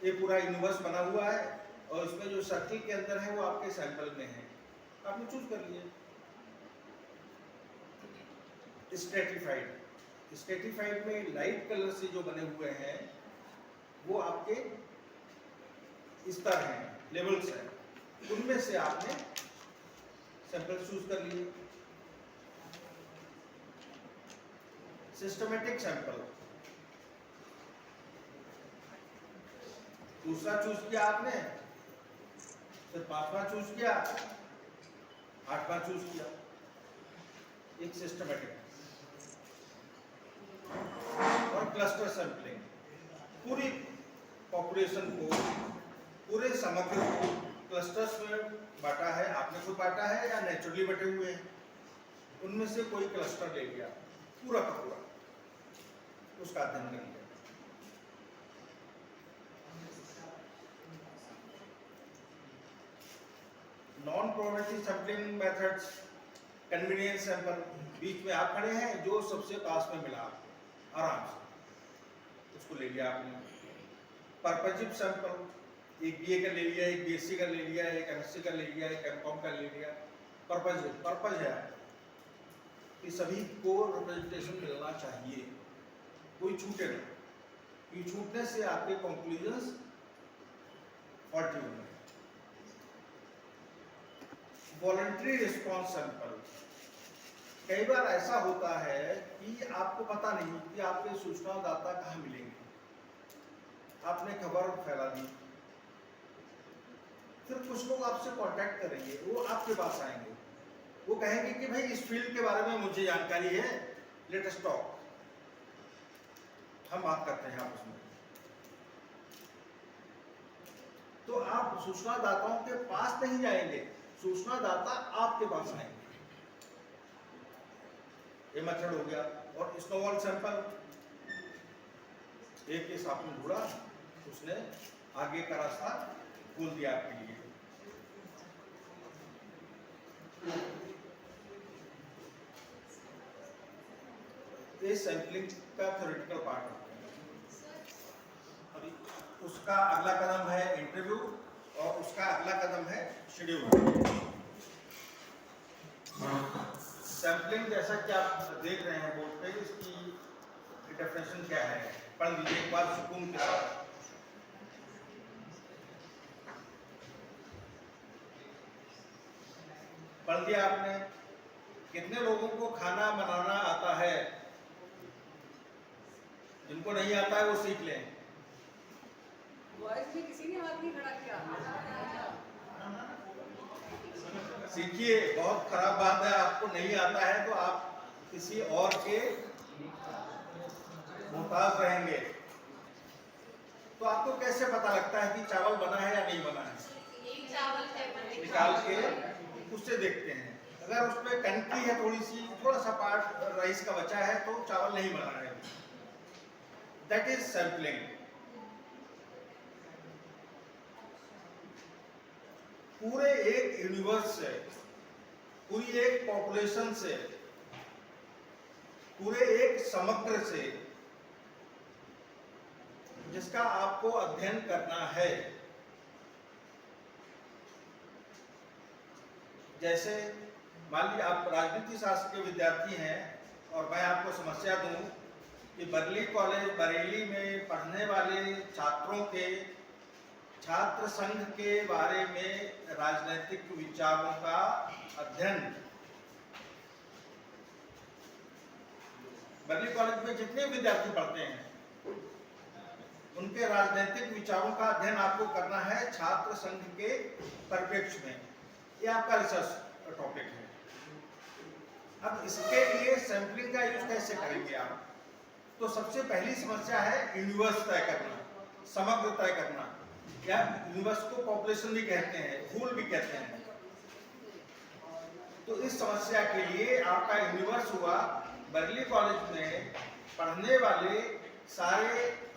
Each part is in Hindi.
ये पूरा यूनिवर्स बना हुआ है और इसमें जो सर्किल के अंदर है वो आपके सैंपल में है, आपने चूज कर लिए। स्ट्रेटिफाइड में लाइट कलर से जो बने हुए हैं वो आपके स्तर हैं, लेवल्स हैं, उनमें से आपने सैंपल चूज कर लिए। सिस्टमेटिक सैंपल, दूसरा चूज किया आपने, फिर पांचवा चूज किया, आठवां चूज किया, एक सिस्टमेटिक। और क्लस्टर सैंपलिंग, पूरी पॉपुलेशन को, पूरे समग्र को क्लस्टर्स में बांटा है, आपने खुद बांटा है या नेचुरली बटे हुए हैं, उनमें से कोई क्लस्टर ले लिया पूरा का पूरा, उसका अध्ययन कर लिया। Non probability sampling methods, convenience sample, बीच में आप खड़े हैं, जो सबसे पास में मिला आपको आराम से उसको ले लिया आपने। पर्पजिव सैंपल, एक बीए का ले लिया, एक बीएससी का ले लिया, एक एमएससी का ले लिया, एक एमकॉम का ले लिया। पर्पजिव, पर्पज है कि सभी को रिप्रेजेंटेशन मिलना चाहिए, कोई छूटे ना, ये छूटने से आपके कंक्लूजन्स फॉल्टी होंगे। वॉलंटरी रिस्पॉन्स सैंपल, कई बार ऐसा होता है कि आपको पता नहीं कि आपके सूचनादाता कहाँ मिलेंगे, आपने खबर फैला दी, फिर कुछ लोग आपसे कांटेक्ट करेंगे, वो आपके पास आएंगे, वो कहेंगे कि भाई इस फील्ड के बारे में मुझे जानकारी है, लेट अस टॉक, हम बात करते हैं आपस में। तो आप सूचनादाताओं के पास नहीं जाएंगे, सूचनादाता आपके पास आएंगे, ये मेथड हो गया। और स्नोबॉल सैंपल, एक केस आपने ढूंढा, उसने आगे का रास्ता खोल दिया आपके लिए। ये सैंपलिंग का थ्योरेटिकल पार्ट है। अभी उसका अगला कदम है इंटरव्यू और उसका अगला कदम है शेड्यूल। सैंपलिंग जैसा कि आप देख रहे हैं बोर्ड पे, इसकी डेफिनेशन क्या है, पढ़ लीजिए एक बार सुकून के साथ। पढ़ दिया आपने? कितने लोगों को खाना बनाना आता है? जिनको नहीं आता है वो सीख लें। वॉइस में किसी ने हाथ नहीं खड़ा किया। सीखिए, बहुत खराब बात है, आपको नहीं आता है तो आप किसी और के मोहताज रहेंगे। तो आपको कैसे पता लगता है कि चावल बना है या नहीं बना है? निकाल के उससे देखते हैं, अगर उसमें कनकी है, थोड़ा सा पार्ट राइस का बचा है तो चावल नहीं बना है। That is sampling. पूरे एक यूनिवर्स से, पूरी एक पॉपुलेशन से, पूरे एक समग्र से जिसका आपको अध्ययन करना है। जैसे मान लीजिए आप राजनीति शास्त्र के विद्यार्थी हैं और मैं आपको समस्या दूं कि बरेली कॉलेज बरेली में पढ़ने वाले छात्रों के छात्र संघ के बारे में राजनीतिक विचारों का अध्ययन। बर्कली कॉलेज में जितने विद्यार्थी पढ़ते हैं उनके राजनीतिक विचारों का अध्ययन आपको करना है छात्र संघ के परिप्रेक्ष्य में। ये आपका रिसर्च टॉपिक है। अब इसके लिए सैंपलिंग का यूज कैसे करेंगे आप? तो सबसे पहली समस्या है यूनिवर्स तय करना, समग्र तय करना, या यूनिवर्स को पॉपुलेशन भी कहते हैं, फूल भी कहते हैं। तो इस समस्या के लिए आपका यूनिवर्स हुआ बर्कली कॉलेज में पढ़ने वाले सारे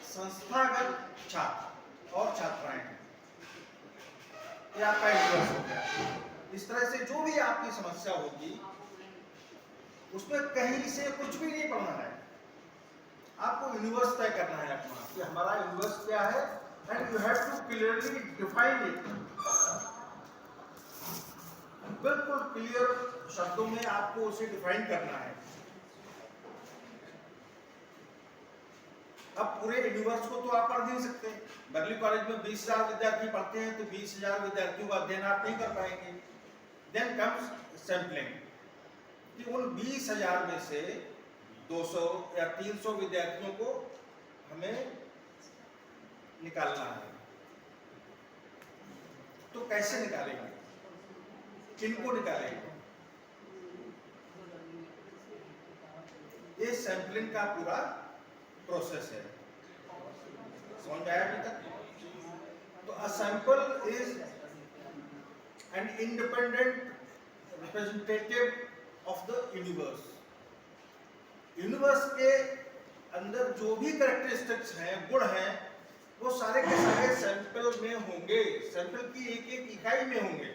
संस्थागत छात्र और छात्राएं। ये आपका यूनिवर्स हो गया। इस तरह से जो भी आपकी समस्या होगी उसमें कहीं से कुछ भी नहीं पढ़ना है, आपको यूनिवर्स तय करना है अपना कि हमारा यूनिवर्स क्या है, and you have to clearly define it. बिल्कुल क्लियर शब्दों में आपको उसे डिफाइन करना है। अब पूरे यूनिवर्स को तो आप पढ़ नहीं सकते। बर्कली कॉलेज में 20,000 विद्यार्थी पढ़ते हैं तो 20,000 विद्यार्थियों का अध्ययन आप नहीं कर पाएंगे। देन कम्स सैंपलिंग, कि उन 20,000 में से 200 या 300 विद्यार्थियों को हमें निकालना है। तो कैसे निकालेंगे, किनको निकालेंगे? ये सैंपलिंग का पूरा प्रोसेस है। समझ आया अभी तक? तो a sample is an independent representative of the universe. Universe के अंदर जो भी कैरेक्टरिस्टिक्स हैं, गुण हैं, वो सारे के सारे सैंपल में होंगे, सैंपल की एक एक इकाई में होंगे।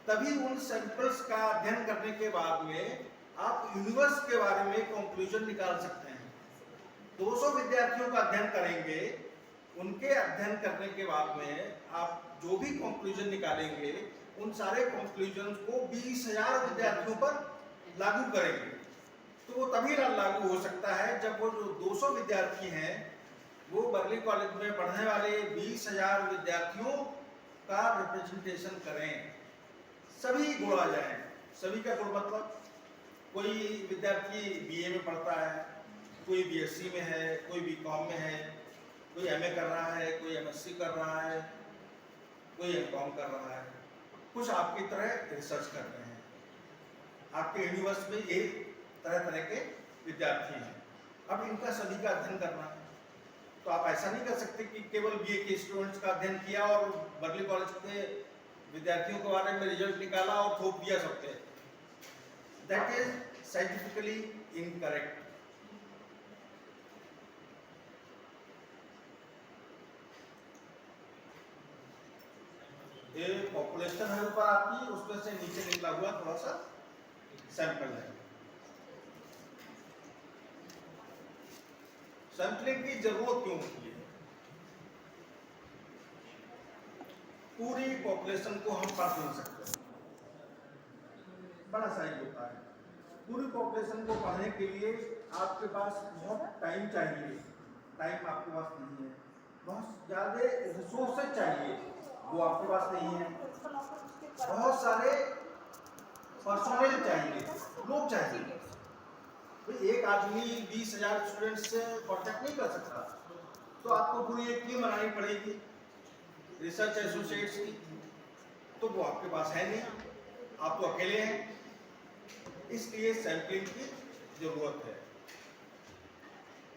तभी उन सैंपल्स का अध्ययन करने के बाद में आप यूनिवर्स के बारे में कंक्लूजन निकाल सकते हैं। 200 विद्यार्थियों का अध्ययन करेंगे, उनके अध्ययन करने के बाद में आप जो भी कंक्लूजन निकालेंगे उन सारे कंक्लूजन को 20,000 विद्यार्थियों पर लागू करेंगे। तो वो तभी लागू हो सकता है जब वो जो 200 विद्यार्थी हैं वो बर्कली कॉलेज में पढ़ने वाले 20,000 विद्यार्थियों का रिप्रेजेंटेशन करें, सभी गुण आ जाएं। सभी का गुण मतलब कोई विद्यार्थी बीए में पढ़ता है, कोई बीएससी में है, कोई बीकॉम में है, कोई एमए कर रहा है, कोई एमएससी कर रहा है, कोई एमकॉम कर रहा है, कुछ आपकी तरह रिसर्च कर रहे हैं। आपके यूनिवर्स में ये तरह तरह के विद्यार्थी हैं। अब इनका सभी का अध्ययन करना है। तो आप ऐसा नहीं कर सकते कि केवल बीए के स्टूडेंट्स का अध्ययन किया और बर्कली कॉलेज के विद्यार्थियों के बारे में रिजल्ट निकाला और थोप दिया सबके। That is scientifically incorrect. ये पॉपुलेशन है ऊपर आपकी, उसमें से नीचे निकला हुआ थोड़ा सा सैंपल है। सैंपलिंग की जरूरत क्यों होती है? पूरी पॉपुलेशन को हम पढ़ नहीं सकते, बड़ा साइज होता है। पूरी पॉपुलेशन को पढ़ने के लिए आपके पास बहुत टाइम चाहिए। टाइम आपके पास नहीं है। बहुत ज़्यादा रिसोर्सेज चाहिए, वो आपके पास नहीं है। बहुत सारे पर्सोनेल चाहिए, लोग चाहिए। तो एक आदमी 20,000 स्टूडेंट्स से कांटेक्ट नहीं कर सकता, तो आपको पूरी एक टीम बनानी पड़ेगी रिसर्च एसोसिएट्स की। तो वो आपके पास है नहीं, आप तो अकेले हैं। इसलिए सैंपलिंग की जरूरत है।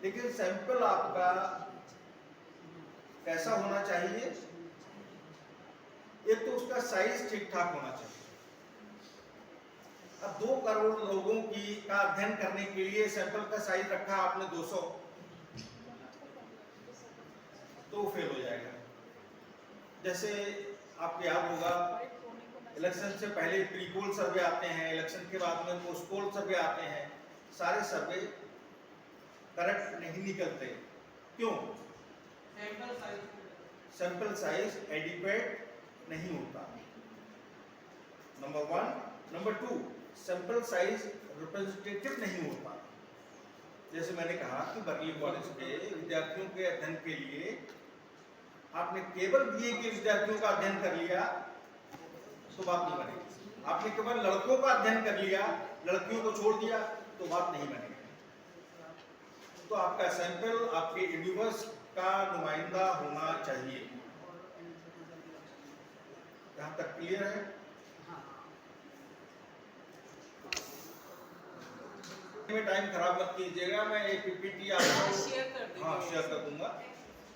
लेकिन सैंपल आपका कैसा होना चाहिए? एक तो उसका साइज ठीक ठाक होना चाहिए। अब 2 करोड़ लोगों का अध्ययन करने के लिए सैंपल का साइज रखा आपने 200, तो फेल हो जाएगा। जैसे आपको याद होगा, इलेक्शन से पहले प्री पोल सर्वे आते हैं, इलेक्शन के बाद में पोस्ट पोल सर्वे आते हैं। सारे सर्वे करेक्ट नहीं निकलते। क्यों? सैंपल साइज एडिक्वेट नहीं होता, number 1। Number 2, sample size representative नहीं होता। जैसे मैंने कहा कि बर्कली कॉलेज के विद्यार्थियों के अध्ययन के लिए आपने केवल बीए के विद्यार्थियों का अध्ययन कर लिया तो बात नहीं बनेगी। आपने केवल लड़कों का अध्ययन कर लिया, लड़कियों को छोड़ दिया तो बात नहीं बनेगी। तो आपका सैंपल आपके यूनिवर्स का नुमाइंदा होना चाहिए। यहां तक क्लियर है? में टाइम खराब मत कीजिएगा, मैं एक पीपीटी आपको शेयर कर दूंगा। हाँ शेयर कर दूंगा।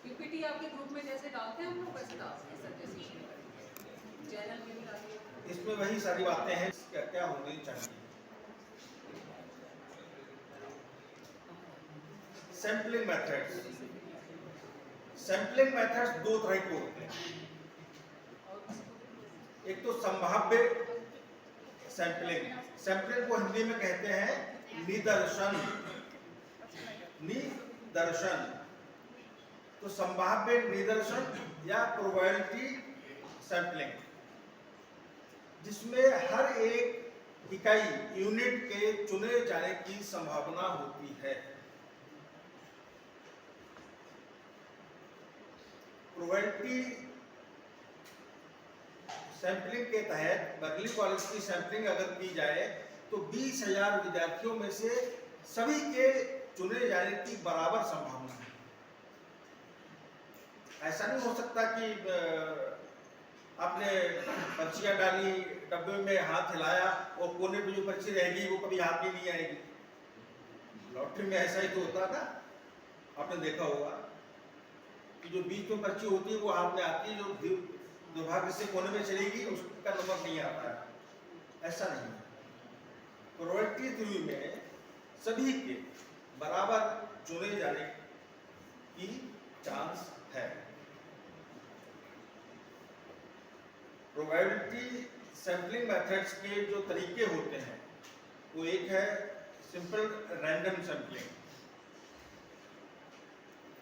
पीपीटी आपके ग्रुप में जैसे डालते हैं हम लोग वैसे डालते हैं, सब जैसे शेयर करेंगे, चैनल में भी डालिए। इसमें वही सारी बातें हैं क्या क्या होनी चाहिए। सैंपलिंग मेथड्स, सैंपलिंग मेथड्स दो तरह के होते हैं। एक तो संभाव्य सैंपलिंग, सैंपलिंग को हिंदी में कहते हैं निदर्शन, निदर्शन। तो संभाव्य निदर्शन या प्रोबेबिलिटी सैंपलिंग, जिसमें हर एक इकाई यूनिट के चुने जाने की संभावना होती है। प्रोबेबिलिटी सैंपलिंग के तहत बर्कली कॉलेज की सैंपलिंग अगर की जाए तो 20,000 विद्यार्थियों में से सभी के चुने जाने की बराबर संभावना है। ऐसा नहीं हो सकता कि आपने पर्चियां डाली, डब्बे में हाथ हिलाया और कोने पे जो पर्ची रहेगी वो कभी हाथ में नहीं आएगी। लॉटरी में ऐसा ही तो होता ना, आपने देखा होगा कि जो बीच में पर्ची होती है वो हाथ में आती है, जो दुर्भाग्य से कोने में चलेगी उसका नंबर नहीं आता है। ऐसा नहीं है। प्रोबेबिलिटी थ्योरी में सभी के बराबर चुने जाने की चांस है। प्रोबेबिलिटी सैंपलिंग मेथड्स के जो तरीके होते हैं वो एक है सिंपल रैंडम सैंपलिंग,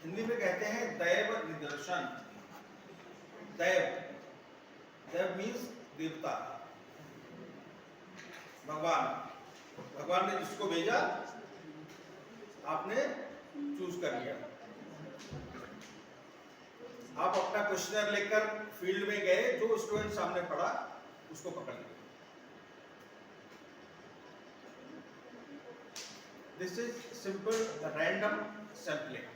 हिंदी में कहते हैं दैव निदर्शन। दैव, दैव मीन्स देवता, भगवान। भगवान ने जिसको भेजा आपने चूज कर लिया। आप अपना क्वेश्चनर लेकर फील्ड में गए, जो स्टूडेंट सामने पड़ा उसको पकड़ लिया। This is simple random sampling.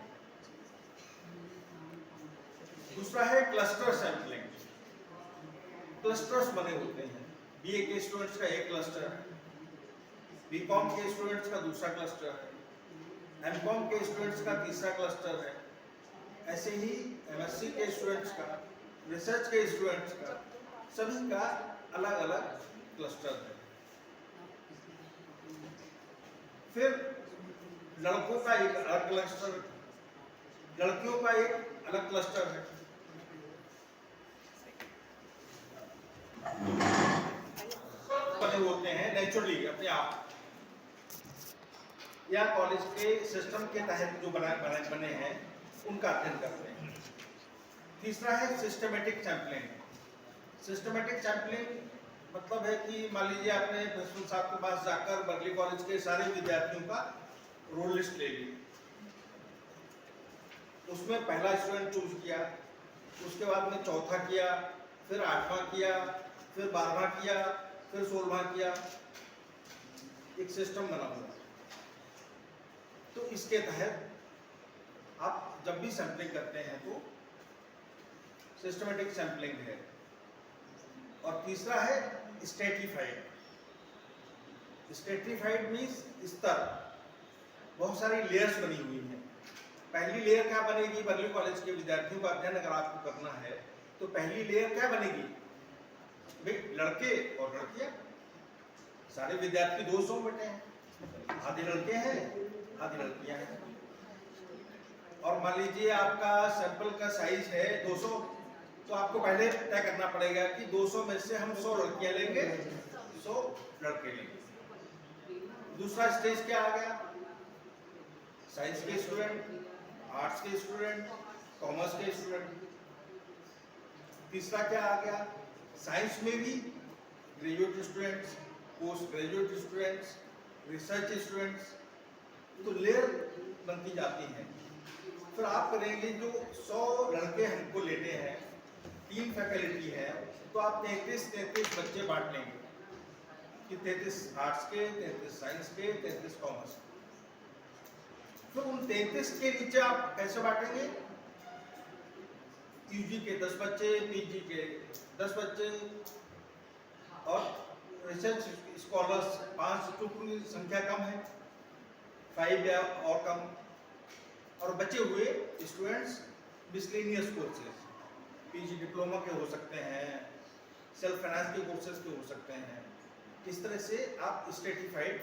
दूसरा है क्लस्टर सैंपलिंग। क्लस्टर्स बने होते हैं, बीए के स्टूडेंट्स का एक क्लस्टर है, बीकॉम के स्टूडेंट्स का दूसरा क्लस्टर है, एमकॉम के स्टूडेंट्स का तीसरा क्लस्टर है, ऐसे ही एमएससी के स्टूडेंट्स का, रिसर्च के स्टूडेंट्स का, सभी का अलग अलग क्लस्टर है। फिर लड़कों का एक अलग क्लस्टर, लड़कियों का एक अलग क्लस्टर है। बने होते हैं नेचुरली अपने आप, या कॉलेज के सिस्टम के तहत जो बने हैं उनका अध्ययन करते हैं। तीसरा है सिस्टमेटिक सैंपलिंग। सिस्टमेटिक सैंपलिंग मतलब है कि मान लीजिए आपने प्रिंसिपल साहब के पास जाकर बर्कली कॉलेज के सारे विद्यार्थियों का रोल लिस्ट ले ली, उसमें पहला स्टूडेंट चूज किया, उसके बाद में चौथा किया, फिर 8वां किया, फिर 12वां किया, फिर 16वां किया, एक सिस्टम बना हुआ। तो इसके तहत आप जब भी सैंपलिंग करते हैं तो सिस्टमेटिक सैंपलिंग है। और तीसरा है स्ट्रेटिफाइड। स्ट्रेटिफाइड मींस स्तर, बहुत सारी लेयर्स बनी हुई हैं। पहली लेयर क्या बनेगी, बर्कली कॉलेज के विद्यार्थियों का अध्ययन अगर आपको करना है तो पहली लेयर क्या बनेगी, भाई लड़के और लड़कियां, सारे विद्यार्थी 200 बटे हैं, आधे लड़के हैं आधी लड़कियां हैं। और मान लीजिए आपका सैंपल का साइज है 200, तो आपको पहले तय करना पड़ेगा कि 200 में से हम 100 लड़कियां लेंगे, 100 लड़के लेंगे। दूसरा स्टेज क्या आ गया, साइंस के स्टूडेंट, आर्ट्स के स्टूडेंट, कॉमर्स के स्टूडेंट। तीसरा क्या आ गया, साइंस में भी graduate students, post graduate students, research students. तो लेयर बनती जाती हैं। फिर आप करेंगे जो 100 लड़के हमको लेने हैं, 3 फैकल्टी है, तो आप 33 बच्चे बांट लेंगे कि 33 आर्ट्स के, 33 साइंस के, 33 कॉमर्स के। फिर उन 33 के नीचे आप कैसे बांटेंगे? यूजी के 10 बच्चे, पीजी के 10 बच्चे और रिसर्च स्कॉलर्स 5, क्योंकि संख्या कम है, 5 या और कम, और बचे हुए students miscellaneous courses, PG diploma के हो सकते हैं, सेल्फ फाइनेंस के कोर्सेज के हो सकते हैं। इस तरह से आप स्ट्रेटिफाइड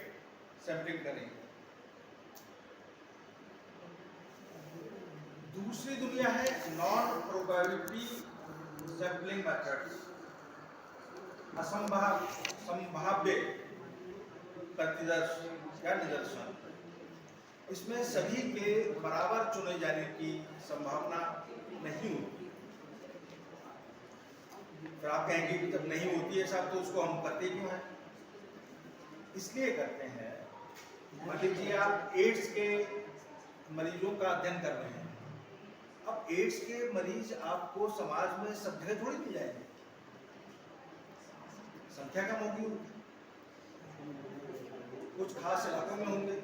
सैम्पलिंग करेंगे। दूसरी दुनिया है नॉन प्रोबेबिलिटी सैम्पलिंग मेथड्स, संभाव्य प्रतिदर्श या निदर्शन। इसमें सभी के बराबर चुने जाने की संभावना नहीं होती। फिर आप कहेंगे कि जब नहीं होती है साहब तो उसको हम करते क्यों हैं? इसलिए करते हैं, मान लीजिए आप एड्स के मरीजों का अध्ययन कर रहे हैं। अब एड्स के मरीज आपको समाज में सब जगह थोड़ी मिल जाएंगे, संख्या कम होगी, कुछ खास इलाकों में होंगे।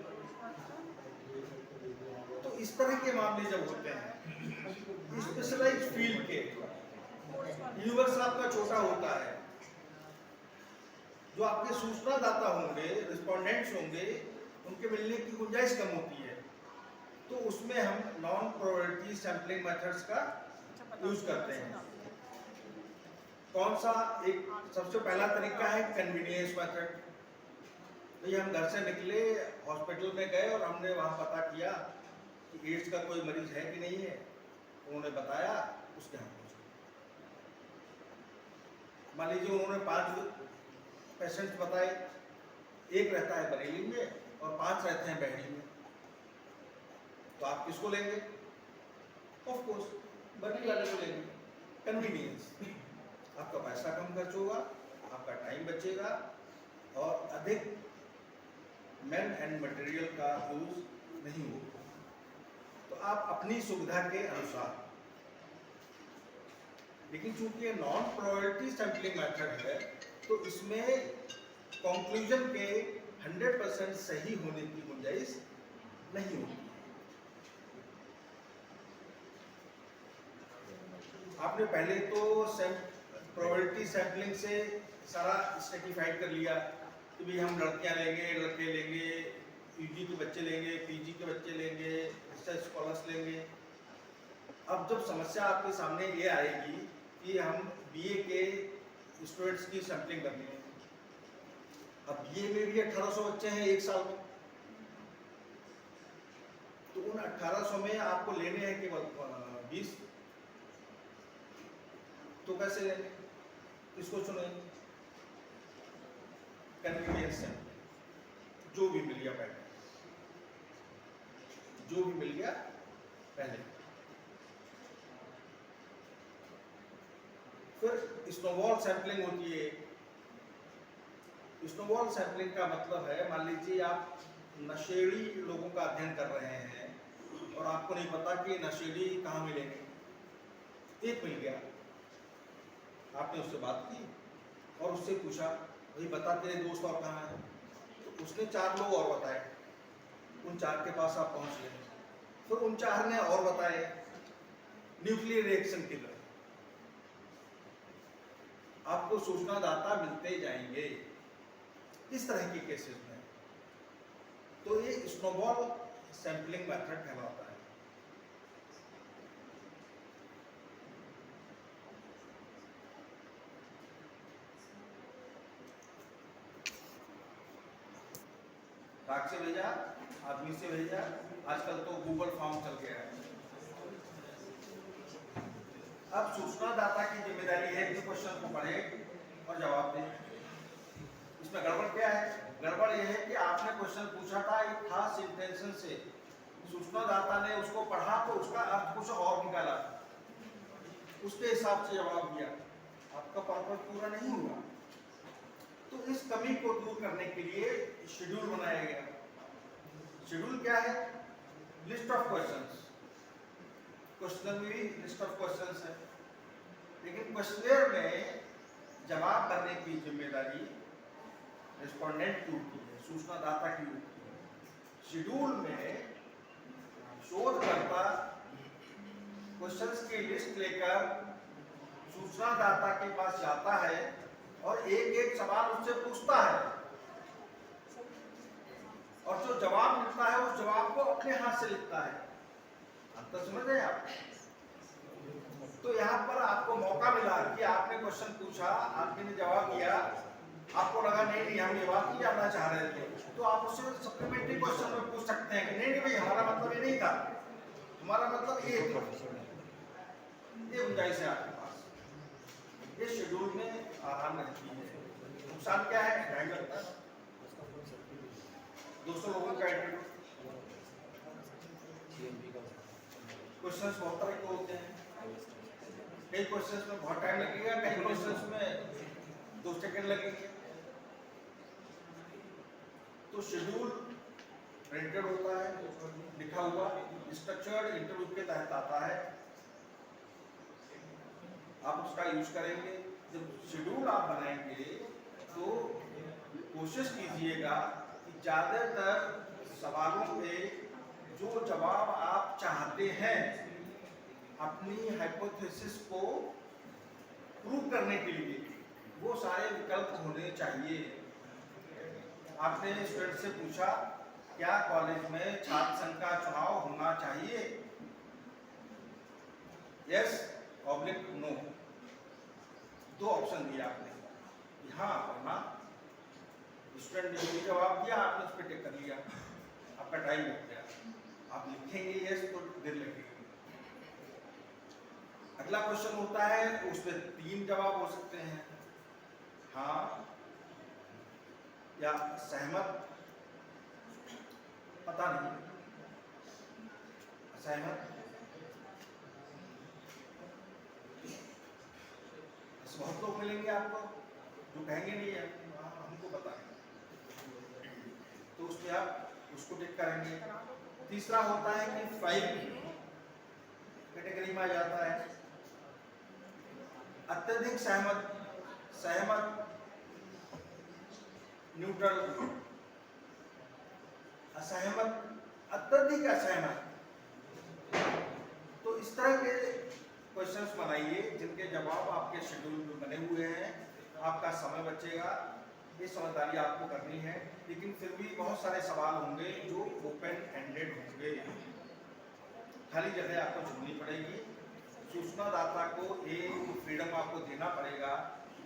तो इस तरह के मामले जब होते हैं स्पेशलाइज्ड फील्ड के, यूनिवर्स आपका छोटा होता है, जो आपके सूचनादाता होंगे, रिस्पोंडेंट्स होंगे, उनके मिलने की गुंजाइश कम होती है, तो उसमें हम नॉन प्रोबेबिलिटी सैम्पलिंग मेथड्स का यूज करते हैं। कौन सा? एक सबसे पहला तरीका है कन्वीनियंस मेथड। तो हम घर से निकले, हॉस्पिटल में गए और हमने वहां पता किया कि एड्स का कोई मरीज है कि नहीं है, उन्होंने बताया, उसके हम पहुंचे। मान लीजिए उन्होंने 5 पेशेंट्स बताए, एक रहता है बरेली में और 5 रहते हैं बहरी में, तो आप किसको लेंगे? ऑफ कोर्स बरेली वाले को लेंगे। कन्वीनियंस, आपका पैसा कम खर्च होगा, आपका टाइम बचेगा और अधिक मैन एंड मटेरियल का यूज नहीं होगा। तो आप अपनी सुविधा के अनुसार, लेकिन चूंकि नॉन प्रोबेबिलिटी सैम्पलिंग मेथड है तो इसमें कंक्लूजन के 100% सही होने की गुंजाइश नहीं होती। आपने पहले तो प्रोबेबिलिटी सैम्पलिंग से सारा स्ट्रेटिफाइड कर लिया कि भाई हम लड़कियां लेंगे, लड़के लेंगे, यूजी के बच्चे लेंगे, पीजी के बच्चे लेंगे, रिसर्च स्कॉलर्स लेंगे। अब जब समस्या आपके सामने ये आएगी कि हम बीए के स्टूडेंट्स की सैम्पलिंग करनी है, अब बीए में भी 1800 बच्चे हैं एक साल में, तो उन 1800 में आपको लेने हैं केवल 20, तो कैसे लेंगे? इसको चुनेंगे कन्वीनियंस सैम्पलिंग, जो भी मिल गया पहले, जो भी मिल गया पहले। फिर स्नोबॉल सैम्पलिंग होती है। स्नोबॉल सैम्पलिंग का मतलब है, मान लीजिए आप नशेड़ी लोगों का अध्ययन कर रहे हैं और आपको नहीं पता कि नशेड़ी कहाँ मिलेंगे। एक मिल गया, आपने उससे बात की और उससे पूछा, भाई बता तेरे दोस्त और कहाँ हैं? तो उसने 4 लोग और बताए, उन 4 के पास आप पहुंच गए। फिर उन 4 ने और बताए, न्यूक्लियर रिएक्शन की तरह आपको सूचनादाता मिलते जाएंगे इस तरह के केसेस में। तो ये स्नोबॉल सैम्पलिंग मेथड कहलाता है। डाक से भेजा, आदमी से भेजा, आजकल तो गूगल फॉर्म चल गया है। अब सूचनादाता की जिम्मेदारी है कि क्वेश्चन को पढ़े और जवाब दे। इसमें गड़बड़ क्या है? गड़बड़ यह है कि आपने क्वेश्चन पूछा था एक खास इंटेंशन से, सूचनादाता ने उसको पढ़ा तो उसका अर्थ कुछ और निकाला, उसके हिसाब से जवाब दिया, आपका पर्पस पूरा नहीं हुआ। तो इस कमी को दूर करने के लिए शेड्यूल बनाया गया। शेड्यूल क्या है? लिस्ट ऑफ क्वेश्चंस, क्वेश्चन में भी लिस्ट ऑफ क्वेश्चंस है, लेकिन क्वेश्चनेयर में जवाब भरने की जिम्मेदारी रिस्पोंडेंट की होती है, सूचनादाता की होती है। शेड्यूल में शोधकर्ता क्वेश्चंस की लिस्ट लेकर सूचनादाता के पास जाता है और एक एक सवाल उससे पूछता है, और जो जवाब मिलता है उस जवाब को अपने हाथ से लिखता है। अंतर समझ रहे हैं आप? तो यहाँ पर आपको मौका मिला कि आपने क्वेश्चन पूछा, आपने जवाब दिया, आपको लगा नहीं हम ये बात नहीं जानना चाह रहे थे, तो आप उससे सप्लीमेंट्री क्वेश्चन में पूछ सकते हैं कि नहीं भाई हमारा मतलब ये नहीं था, हमारा मतलब ये था। ये गुंजाइश है आपके पास। ये शेड्यूल में आराम रहती है। नुकसान क्या है? टाइम लगता है, 200 लोगों का इंटरव्यू, क्वेश्चंस बहुत तरह के होते हैं, कई क्वेश्चंस में बहुत टाइम लगेगा, कई क्वेश्चंस में 2 सेकंड लगेंगे। तो शेड्यूल प्रिंटेड होता है, लिखा हुआ, स्ट्रक्चर्ड इंटरव्यू के तहत आता है, आप उसका यूज करेंगे। जब शेड्यूल आप बनाएंगे तो कोशिश कीजिएगा कि ज़्यादातर सवालों पे जो जवाब आप चाहते हैं अपनी हाइपोथेसिस को प्रूव करने के लिए, वो सारे विकल्प होने चाहिए। आपने स्टूडेंट से पूछा क्या कॉलेज में छात्र संघ का चुनाव होना चाहिए, यस ऑब्लिक नो, 2 ऑप्शन दिया आपने, हाँ और ना। स्टूडेंट ने जो जवाब दिया आपने उस पर टिक कर लिया, आपका टाइम लग गया। आप लिखेंगे यस तो देर लगेगी। अगला क्वेश्चन होता है, उसमें 3 जवाब हो सकते हैं, हाँ या सहमत, पता नहीं, असहमत, बहुत लोग मिलेंगे आपको जो कहेंगे नहीं है हमको पता है, तो उसमें आप उसको टिक करेंगे। तीसरा होता है कि 5 कैटेगरी में आ जाता है, अत्यधिक सहमत, सहमत, न्यूट्रल, असहमत, अत्यधिक असहमत। तो इस तरह के क्वेश्चंस बनाइए जिनके जवाब आपके शेड्यूल में बने हुए हैं, आपका समय बचेगा। ये समझदारी आपको करनी है, लेकिन फिर भी बहुत सारे सवाल होंगे जो ओपन एंडेड होंगे, खाली जगह आपको चुननी पड़ेगी। सूचनादाता को एक फ्रीडम आपको देना पड़ेगा,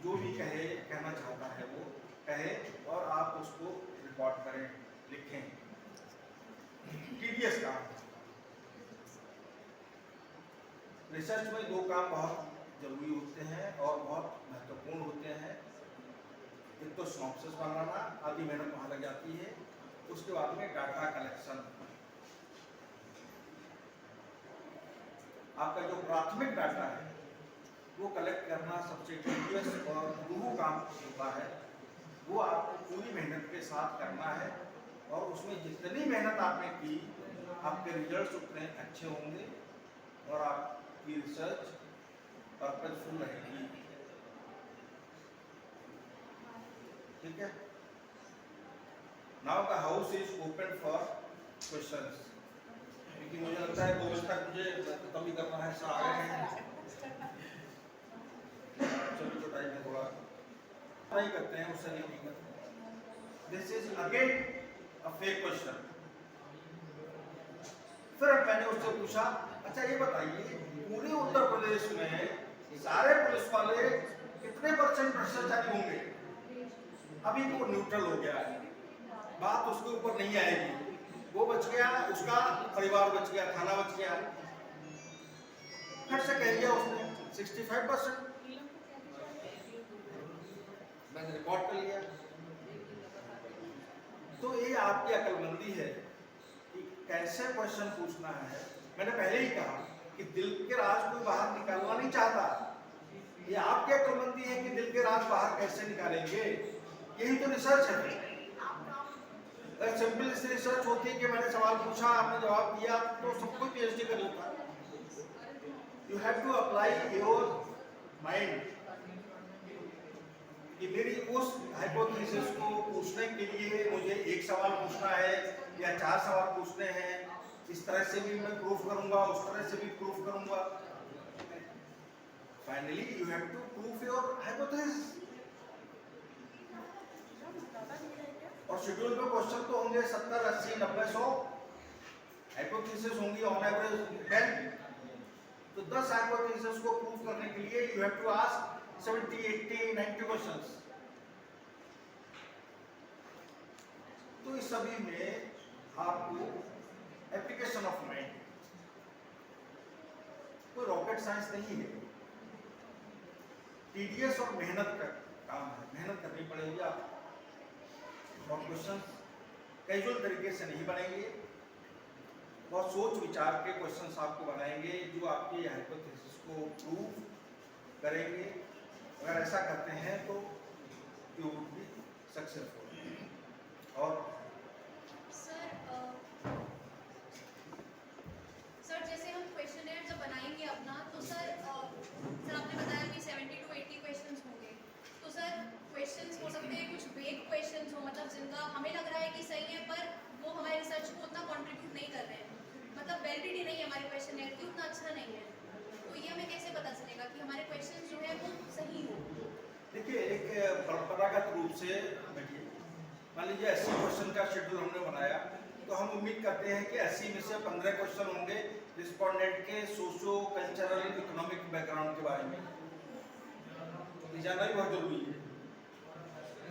जो भी कहना चाहता है वो कहे और आप उसको रिकॉर्ड करें, लिखें। टीडीएस काम, रिसर्च में 2 काम बहुत जरूरी होते हैं और बहुत महत्वपूर्ण होते हैं। एक तो सिनॉप्सिस बनाना, आधी मेहनत वहाँ लग जाती है, उसके बाद में डाटा कलेक्शन। आपका जो प्राथमिक डाटा है वो कलेक्ट करना सबसे टीडियस और गुरु काम होता है, वो आपको पूरी मेहनत के साथ करना है, और उसमें जितनी मेहनत आपने की आपके रिजल्ट्स उतने अच्छे होंगे और आपकी रिसर्च पर्पजफुल रहेगी। ठीक है, now the house is open for questions, क्योंकि मुझे लगता है 2 बजे तक मुझे खत्म भी करना है, सर आ गए हैं, चलो तो टाइम है थोड़ा, नहीं करते हैं उससे नहीं करते। This is again a fake question. फिर मैंने उससे पूछा, अच्छा ये बताइए पूरे उत्तर प्रदेश में सारे पुलिस वाले कितने % भ्रष्टाचारी होंगे? अभी वो न्यूट्रल हो गया है, बात उसके ऊपर नहीं आएगी, वो बच गया, उसका परिवार बच गया, थाना बच गया। फिर से कह दिया उसने 65%, मैंने रिकॉर्ड कर लिया। तो ये आपकी अक्लमंदी है कि कैसे क्वेश्चन पूछना है। मैंने पहले ही कहा कि दिल के राज कोई बाहर निकालना नहीं चाहता, ये आपकी अक्लमंदी है कि दिल के राज बाहर कैसे निकालेंगे। यही तो रिसर्च है। अगर सिंपल रिसर्च होती है कि मैंने सवाल पूछा आपने जवाब दिया तो सब कोई पीएचडी कर लेता है। You have to apply your mind कि मेरी उस हाइपोथेसिस को पूछने के लिए मुझे एक सवाल पूछना है या 4 सवाल पूछने हैं, इस तरह से भी मैं प्रूफ करूंगा, उस तरह से भी प्रूफ करूंगा। Finally you have to proof your hypothesis. और शेड्यूल में क्वेश्चन तो होंगे 70, 80, 90, 100 हाइपोथेसिस होंगी ऑन एवरेज 10। तो 10 हाइपोथेसिस को प्रूफ करने के लिए you have to ask 70, 80, 90 questions. तो इस सभी में आपको एप्लीकेशन ऑफ माइंड, कोई रॉकेट साइंस नहीं है, टीडीएस और मेहनत का काम है, मेहनत करनी पड़ेगी आपको। और क्वेश्चन कैजुअल तरीके से नहीं बनेंगे, बहुत सोच विचार के क्वेश्चंस आपको बनाएंगे जो आपकी हाइपोथेसिस को प्रूव करेंगे। अगर ऐसा करते हैं तो यू वुड बी सक्सेसफुल। और सर जैसे हम क्वेश्चनर जब बनाएंगे अपना, तो सर आपने बताया कि 70 to 80 क्वेश्चंस होंगे। तो सर क्वेश्चंस हो सकते हैं कुछ वेग क्वेश्चंस हो, मतलब जिनका हमें लग रहा है कि सही है पर वो हमारे रिसर्च को उतना कंट्रीब्यूट नहीं कर रहे हैं, मतलब वैलिडिटी नहीं है हमारे क्वेश्चनर की, उतना अच्छा नहीं है। तो ये हमें कैसे पता चलेगा कि हमारे क्वेश्चन जो है वो सही हो? देखिए, एक परंपरागत रूप से मान लीजिए 80 क्वेश्चन का शेड्यूल हमने बनाया, तो हम उम्मीद करते हैं कि 80 में से 15 क्वेश्चन होंगे रिस्पोंडेंट के सोशो कल्चरल इकोनॉमिक बैकग्राउंड के बारे में। ये जानना भी बहुत जरूरी है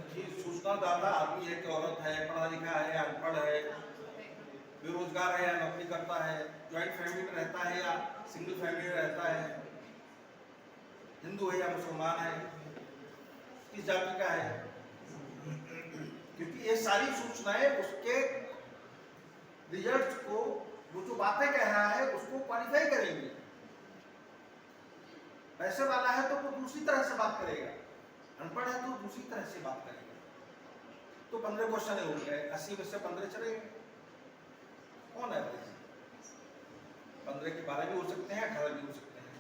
कि सूचनादाता आदमी है कि औरत है, पढ़ा लिखा है, अनपढ़ है, बेरोजगार है या नौकरी करता है, ज्वाइंट फैमिली में रहता है या सिंगल फैमिली में रहता है, हिंदू है या मुसलमान है, किस जाति का है। क्योंकि ये सारी सूचनाएं उसके रिजल्ट्स को, वो जो बातें कह रहा है उसको क्वालिफाई करेंगे। पैसे वाला है तो वो दूसरी तरह से बात करेगा, अनपढ़ है तो दूसरी तरह से बात करेगा। तो 15 क्वेश्चन हो गए, 80 में से 15 चलेंगे, कौन एवरेज? 15 के 12 भी हो सकते हैं, 18 भी हो सकते हैं।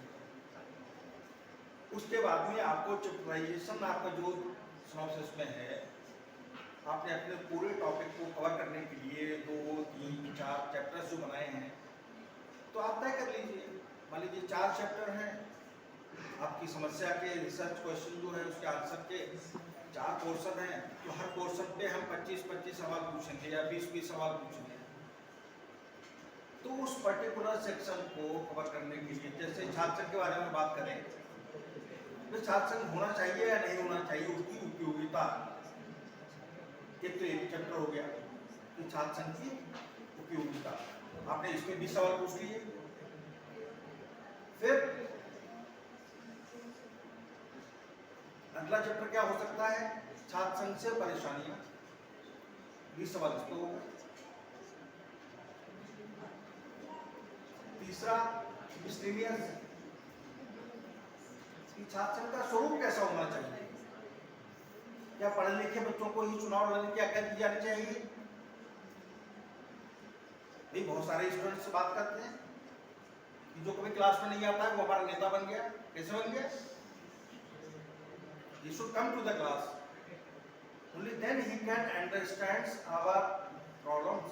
उसके बाद में आपको चैप्टराइजेशन, आपका जो सिनॉप्सिस में है, आपने अपने पूरे टॉपिक को कवर करने के लिए 2, 3, 4 चैप्टर्स जो बनाए हैं, तो आप तय कर लीजिए। मान लीजिए 4 चैप्टर हैं, आपकी समस्या के रिसर्च क्वेश्चन जो है उसके आंसर के 4 पोर्शन हैं, तो हर पोर्शन पे हम 25-25 सवाल पूछेंगे या 20-20 सवाल पूछेंगे। तो उस पर्टिकुलर सेक्शन को कवर करने के लिए, जैसे छात्र संघ के बारे में बात करें, तो छात्र संघ होना चाहिए या नहीं होना चाहिए, उसकी उपयोगिता, एक तो एक चैप्टर हो गया कि छात्र संघ की उपयोगिता, आपने इसमें 20 सवाल पूछ लिए। फिर अगला चैप्टर क्या हो सकता है, छात्र संघ से परेशानियां, 20 सवाल इसको होगा। तीसरा मिसलेनियस, छात्र संघ का स्वरूप कैसा होना चाहिए, क्या पढ़े लिखे बच्चों को ही चुनाव लड़ने की आज्ञा दी जानी चाहिए? नहीं, बहुत सारे स्टूडेंट से बात करते हैं कि जो कभी क्लास में नहीं आता है वो हमारा नेता बन गया। कैसे बन गया? He should come to the class. Only then he can understand our problems.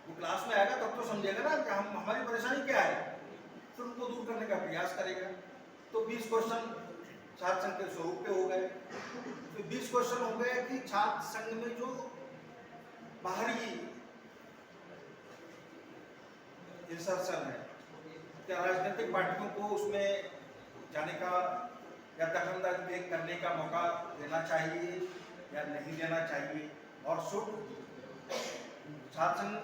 वो क्लास में आएगा तब तो समझेगा ना कि हम, हमारी परेशानी क्या है, फिर उनको दूर करने का प्रयास करेगा। तो 20 क्वेश्चन छात्र संघ के स्वरूप पे हो गए। तो 20 क्वेश्चन हो गए कि छात्र संघ में जो बाहरी इंसर्शन है, क्या राजनीतिक पार्टियों को उसमें जाने का या दखलंदाजी करने का मौका देना चाहिए या नहीं देना चाहिए, और शुड छात्र संघ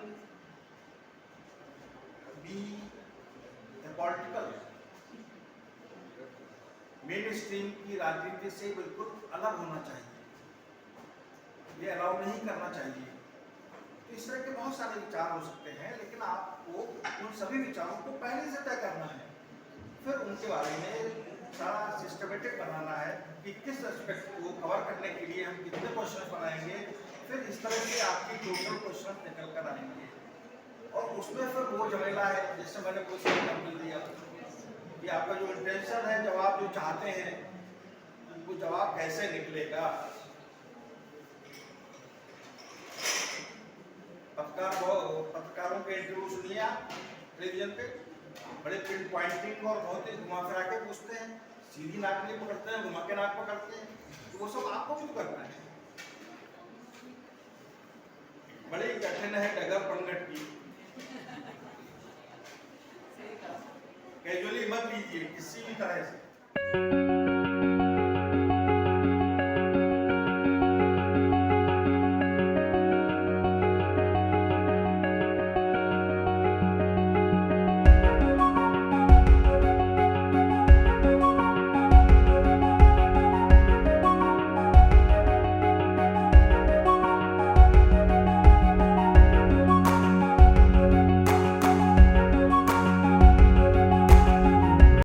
बी पॉलिटिकल, मेन स्ट्रीम की राजनीति से बिल्कुल अलग होना चाहिए, ये अलाउ नहीं करना चाहिए। तो इस तरह के बहुत सारे विचार हो सकते हैं, लेकिन आपको उन सभी विचारों को पहले से तय करना है, फिर उनके बारे में सारा सिस्टमेटिक बनाना है कि किस एस्पेक्ट को कवर करने के लिए हम कितने क्वेश्चन बनाएंगे, फिर इस तरह से आपकी टोटल क्वेश्चन निकल कर आएंगे। और उसमें फिर वो झमेला है, जैसे मैंने कुछ एग्जाम्पल दिया कि आपका जो इंटेंशन है, जवाब जो चाहते हैं, वो जवाब कैसे निकलेगा। पत्रकारों के इंटरव्यू सुनिए आप टेलीविजन पे, बड़े पिन पॉइंटिंग और बहुत ही घुमा फिरा के पूछते हैं, सीधी नाक नहीं पकड़ते हैं, घुमा के नाक पकड़ते हैं, तो वो सब आपको भी तो करना है। बड़ी कठिन है डगर पंगट की, कैजुअली मत लीजिए किसी भी तरह से।